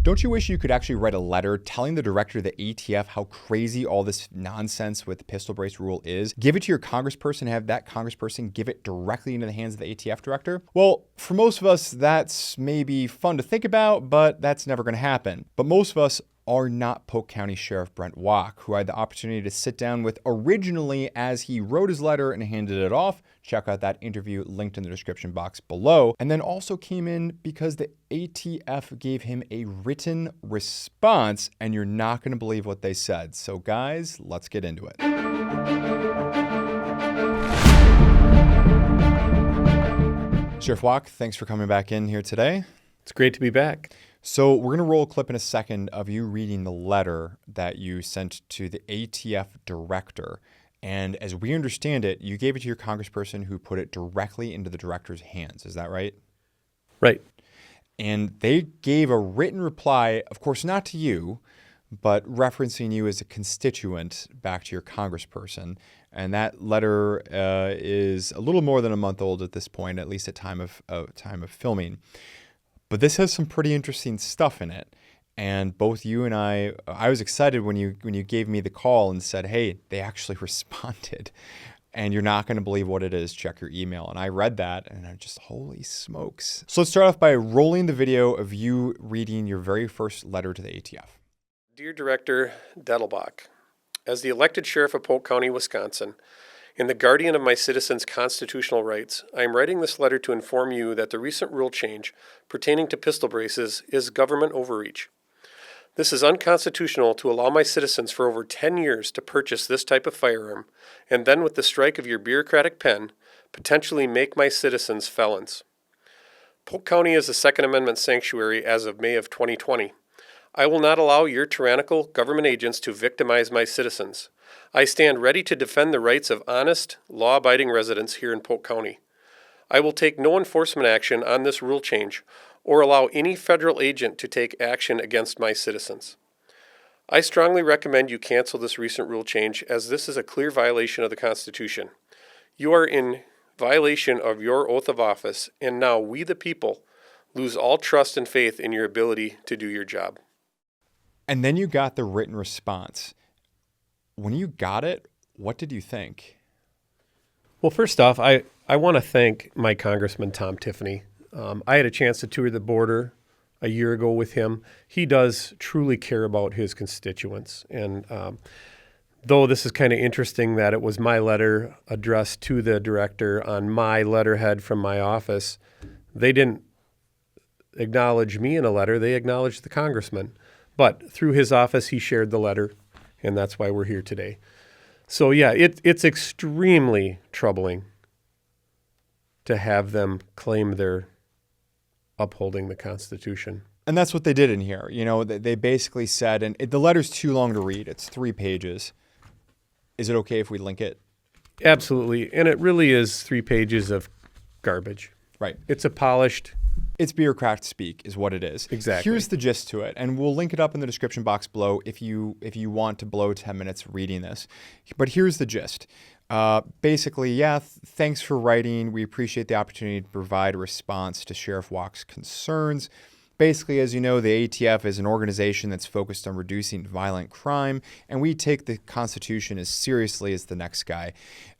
Don't you wish you could actually write a letter telling the director of the ATF how crazy all this nonsense with the pistol brace rule is, give it to your congressperson, and have that congressperson give it directly into the hands of the ATF director? Well, for most of us, that's maybe fun to think about, but that's never going to happen. But most of us are not Polk County Sheriff Brent Waak, who I had the opportunity to sit down with originally as he wrote his letter and handed it off. Check out that interview linked in the description box below. And then also came in because the ATF gave him a written response, and you're not going to believe what they said. So guys, let's get into it. Sheriff Waak, thanks for coming back in here today. It's great to be back. So we're going to roll a clip in a second of you reading the letter that you sent to the ATF director. And as we understand it, you gave it to your congressperson who put it directly into the director's hands. Is that right? Right. And they gave a written reply, of course, not to you, but referencing you as a constituent back to your congressperson. And that letter is a little more than a month old at this point, at least at time of filming. But this has some pretty interesting stuff in it. And both you and I was excited when you gave me the call and said, hey, they actually responded. And you're not going to believe what it is. Check your email. And I read that and I'm just, holy smokes. So let's start off by rolling the video of you reading your very first letter to the ATF. Dear Director Dettelbach, as the elected sheriff of Polk County, Wisconsin, and the guardian of my citizens' constitutional rights, I am writing this letter to inform you that the recent rule change pertaining to pistol braces is government overreach. This is unconstitutional to allow my citizens for over 10 years to purchase this type of firearm, and then with the strike of your bureaucratic pen, potentially make my citizens felons. Polk County is a Second Amendment sanctuary as of May of 2020. I will not allow your tyrannical government agents to victimize my citizens. I stand ready to defend the rights of honest, law-abiding residents here in Polk County. I will take no enforcement action on this rule change or allow any federal agent to take action against my citizens. I strongly recommend you cancel this recent rule change, as this is a clear violation of the Constitution. You are in violation of your oath of office, and now we the people lose all trust and faith in your ability to do your job. And then you got the written response. When you got it, what did you think? Well, first off, I want to thank my Congressman Tom Tiffany. I had a chance to tour the border a year ago with him. He does truly care about his constituents. And though this is kind of interesting that it was my letter addressed to the director on my letterhead from my office, they didn't acknowledge me in a letter. They acknowledged the congressman. But through his office, he shared the letter, and that's why we're here today. So yeah, it's extremely troubling to have them claim they're upholding the Constitution. And that's what they did in here. You know, they basically said, and the letter's too long to read. It's 3 pages. Is it okay if we link it? Absolutely. And it really is 3 pages of garbage. Right. It's a polished... It's bureaucrat speak is what it is. Exactly. Here's the gist to it, and we'll link it up in the description box below if you want to blow 10 minutes reading this. But here's the gist. Basically, thanks for writing. We appreciate the opportunity to provide a response to Sheriff Waak's concerns. Basically, as you know, the ATF is an organization that's focused on reducing violent crime, and we take the Constitution as seriously as the next guy.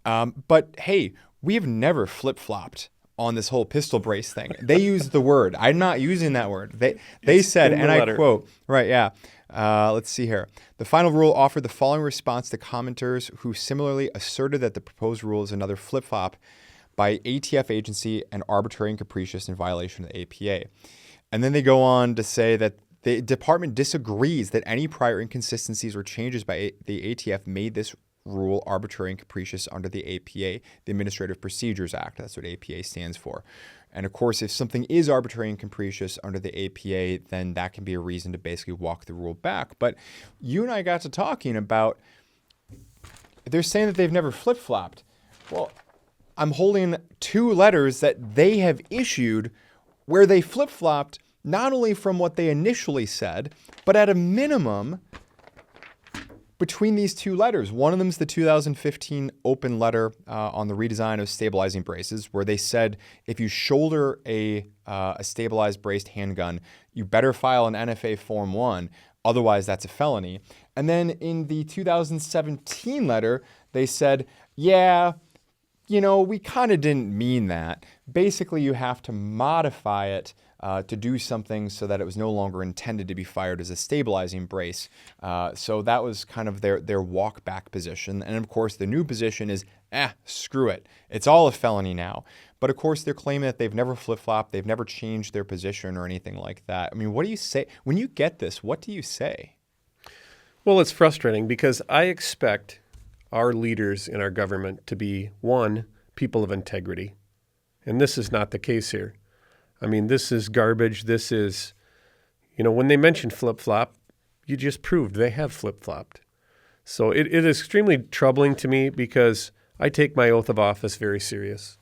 But hey, we have never flip-flopped on this whole pistol brace thing. They used the word. I'm not using that word. They said, and I quote, right, yeah. Let's see here. The final rule offered the following response to commenters who similarly asserted that the proposed rule is another flip-flop by ATF agency and arbitrary and capricious in violation of the APA. And then they go on to say that the department disagrees that any prior inconsistencies or changes by the ATF made this rule arbitrary and capricious under the APA, the Administrative Procedures Act. That's what APA stands for. And of course, if something is arbitrary and capricious under the APA, then that can be a reason to basically walk the rule back. But you and I got to talking about, they're saying that they've never flip-flopped. Well, I'm holding 2 letters that they have issued where they flip-flopped not only from what they initially said, but at a minimum between these two letters. One of them is the 2015 open letter on the redesign of stabilizing braces, where they said if you shoulder a stabilized braced handgun, you better file an NFA Form 1, otherwise that's a felony. And then in the 2017 letter, they said, yeah, we kind of didn't mean that. Basically, you have to modify it to do something so that it was no longer intended to be fired as a stabilizing brace. So that was kind of their walk back position. And of course, the new position is, screw it. It's all a felony now. But of course, they're claiming that they've never flip-flopped, they've never changed their position or anything like that. I mean, what do you say? When you get this, what do you say? Well, it's frustrating because I expect our leaders in our government to be, one, people of integrity. And this is not the case here. I mean, this is garbage. This is, when they mention flip-flop, you just proved they have flip-flopped. So it is extremely troubling to me because I take my oath of office very serious.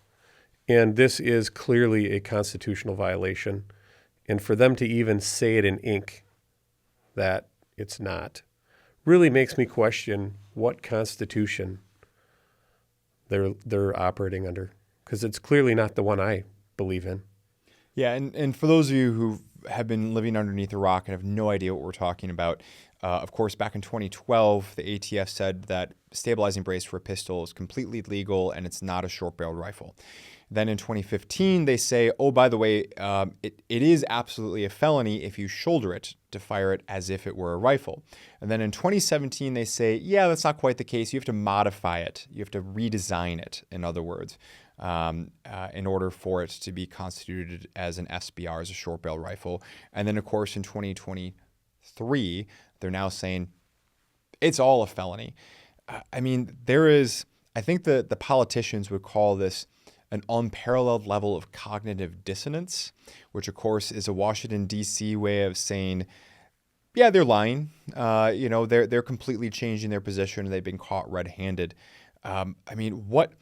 And this is clearly a constitutional violation. And for them to even say it in ink that it's not really makes me question what constitution they're operating under, because it's clearly not the one I believe in. Yeah, and for those of you who have been living underneath a rock and have no idea what we're talking about, of course, back in 2012, the ATF said that stabilizing brace for a pistol is completely legal and it's not a short-barreled rifle. Then in 2015, they say, oh, by the way, it is absolutely a felony if you shoulder it to fire it as if it were a rifle. And then in 2017, they say, yeah, that's not quite the case. You have to modify it. You have to redesign it, in other words, in order for it to be constituted as an SBR, as a short-barreled rifle. And then, of course, in 2023, they're now saying it's all a felony. I mean, I think the politicians would call this an unparalleled level of cognitive dissonance, which of course is a Washington, D.C. way of saying, yeah, they're lying. They're completely changing their position. They've been caught red-handed. I mean, what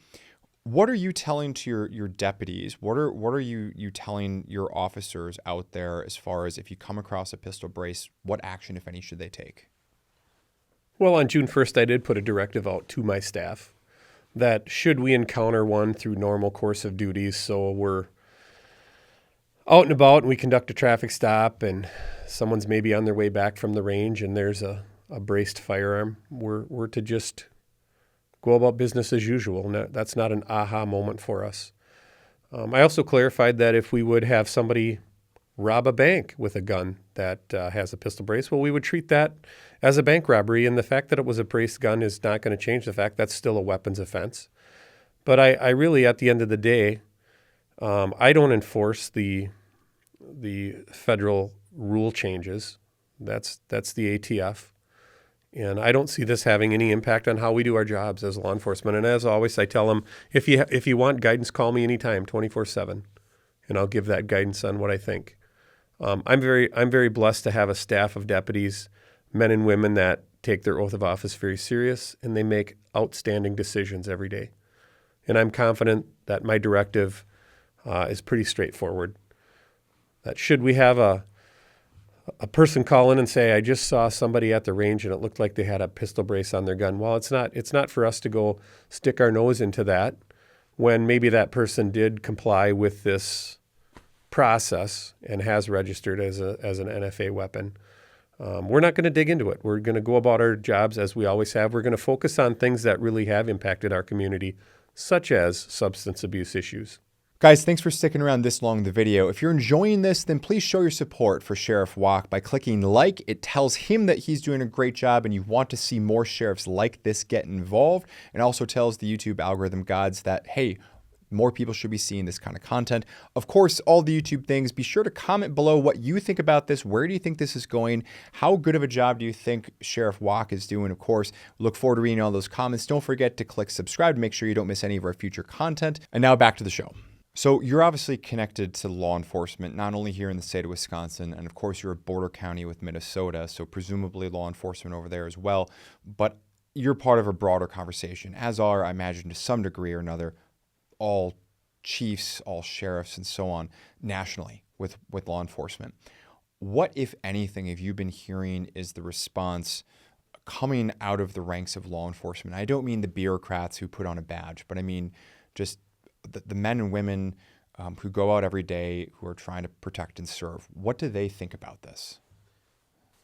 are you telling to your deputies? What are you telling your officers out there as far as if you come across a pistol brace, what action, if any, should they take? Well, on June 1st, I did put a directive out to my staff that should we encounter one through normal course of duties, so we're out and about and we conduct a traffic stop and someone's maybe on their way back from the range and there's a braced firearm, we're to just go about business as usual. And that's not an aha moment for us. I also clarified that if we would have somebody rob a bank with a gun that has a pistol brace, well, we would treat that as a bank robbery, and the fact that it was a braced gun is not going to change the fact that's still a weapons offense. But I really, at the end of the day, I don't enforce the federal rule changes. That's the ATF. And I don't see this having any impact on how we do our jobs as law enforcement. And as always, I tell them, if you want guidance, call me anytime, 24/7, and I'll give that guidance on what I think. I'm very blessed to have a staff of deputies, men and women that take their oath of office very serious, and they make outstanding decisions every day. And I'm confident that my directive is pretty straightforward. That should we have a person call in and say, I just saw somebody at the range and it looked like they had a pistol brace on their gun. Well, it's not for us to go stick our nose into that when maybe that person did comply with this process and has registered as an NFA weapon. We're not going to dig into it. We're going to go about our jobs as we always have. We're going to focus on things that really have impacted our community, such as substance abuse issues. Guys, thanks for sticking around this long in the video. If you're enjoying this, then please show your support for Sheriff Waak by clicking like. It tells him that he's doing a great job and you want to see more sheriffs like this get involved. And also tells the YouTube algorithm gods that, hey, more people should be seeing this kind of content. Of course, all the YouTube things, be sure to comment below what you think about this. Where do you think this is going? How good of a job do you think Sheriff Waak is doing? Of course, look forward to reading all those comments. Don't forget to click subscribe to make sure you don't miss any of our future content. And now back to the show. So you're obviously connected to law enforcement, not only here in the state of Wisconsin, and of course you're a border county with Minnesota, so presumably law enforcement over there as well, but you're part of a broader conversation, as are, I imagine, to some degree or another, all chiefs, all sheriffs, and so on, nationally with law enforcement. What, if anything, have you been hearing is the response coming out of the ranks of law enforcement. I don't mean the bureaucrats who put on a badge, but I mean just the men and women who go out every day, who are trying to protect and serve. What do they think about this?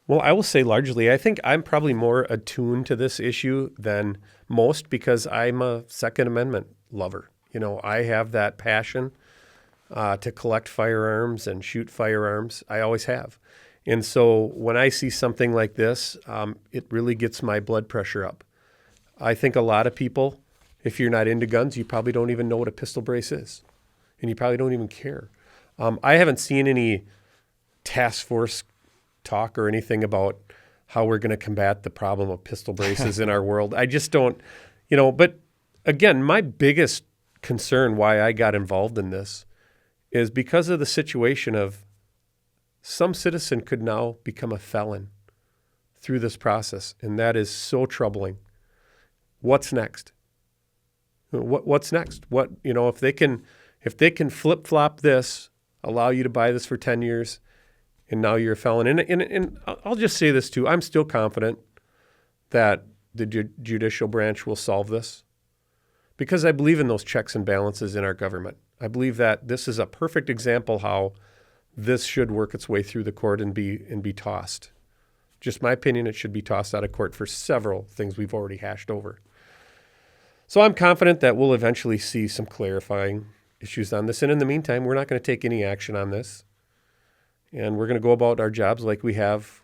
Well, I will say largely, I think I'm probably more attuned to this issue than most because I'm a Second Amendment lover. You know, I have that passion to collect firearms and shoot firearms. I always have. And so when I see something like this, it really gets my blood pressure up. I think a lot of people, if you're not into guns, you probably don't even know what a pistol brace is. And you probably don't even care. I haven't seen any task force talk or anything about how we're going to combat the problem of pistol braces in our world. I just don't, but again, my biggest concern why I got involved in this is because of the situation of some citizen could now become a felon through this process. And that is so troubling. What's next? What's next? If they can flip-flop this, allow you to buy this for 10 years, and now you're a felon. And I'll just say this too. I'm still confident that the judicial branch will solve this because I believe in those checks and balances in our government. I believe that this is a perfect example how this should work its way through the court and be tossed. Just my opinion, it should be tossed out of court for several things we've already hashed over. So I'm confident that we'll eventually see some clarifying issues on this. And in the meantime, we're not going to take any action on this. And we're going to go about our jobs like we have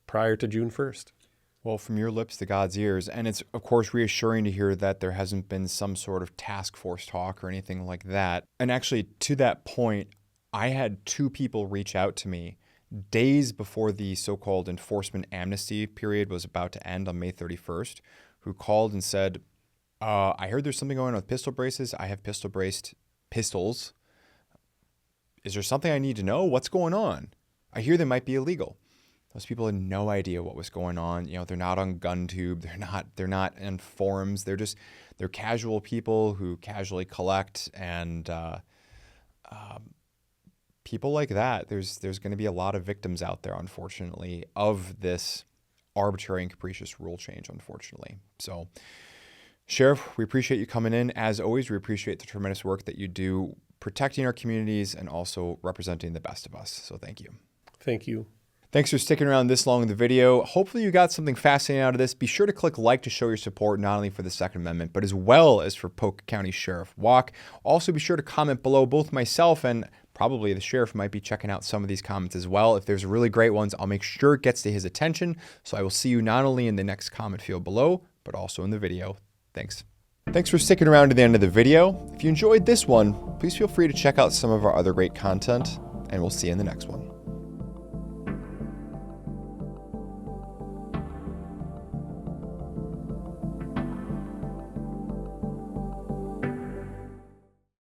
prior to June 1st. Well, from your lips to God's ears. And it's, of course, reassuring to hear that there hasn't been some sort of task force talk or anything like that. And actually, to that point, I had 2 people reach out to me days before the so-called enforcement amnesty period was about to end on May 31st, who called and said, I heard there's something going on with pistol braces. I have pistol-braced pistols. Is there something I need to know? What's going on? I hear they might be illegal. Those people had no idea what was going on. They're not on GunTube. They're not in forums. They're casual people who casually collect, and people like that. There's going to be a lot of victims out there, unfortunately, of this arbitrary and capricious rule change, unfortunately. So, Sheriff, we appreciate you coming in. As always, we appreciate the tremendous work that you do protecting our communities and also representing the best of us. So thank you. Thank you. Thanks for sticking around this long in the video. Hopefully you got something fascinating out of this. Be sure to click like to show your support, not only for the Second Amendment, but as well as for Polk County Sheriff Waak. Also be sure to comment below. Both myself and probably the sheriff might be checking out some of these comments as well. If there's really great ones, I'll make sure it gets to his attention. So I will see you not only in the next comment field below, but also in the video. Thanks. Thanks for sticking around to the end of the video. If you enjoyed this one, please feel free to check out some of our other great content, and we'll see you in the next one.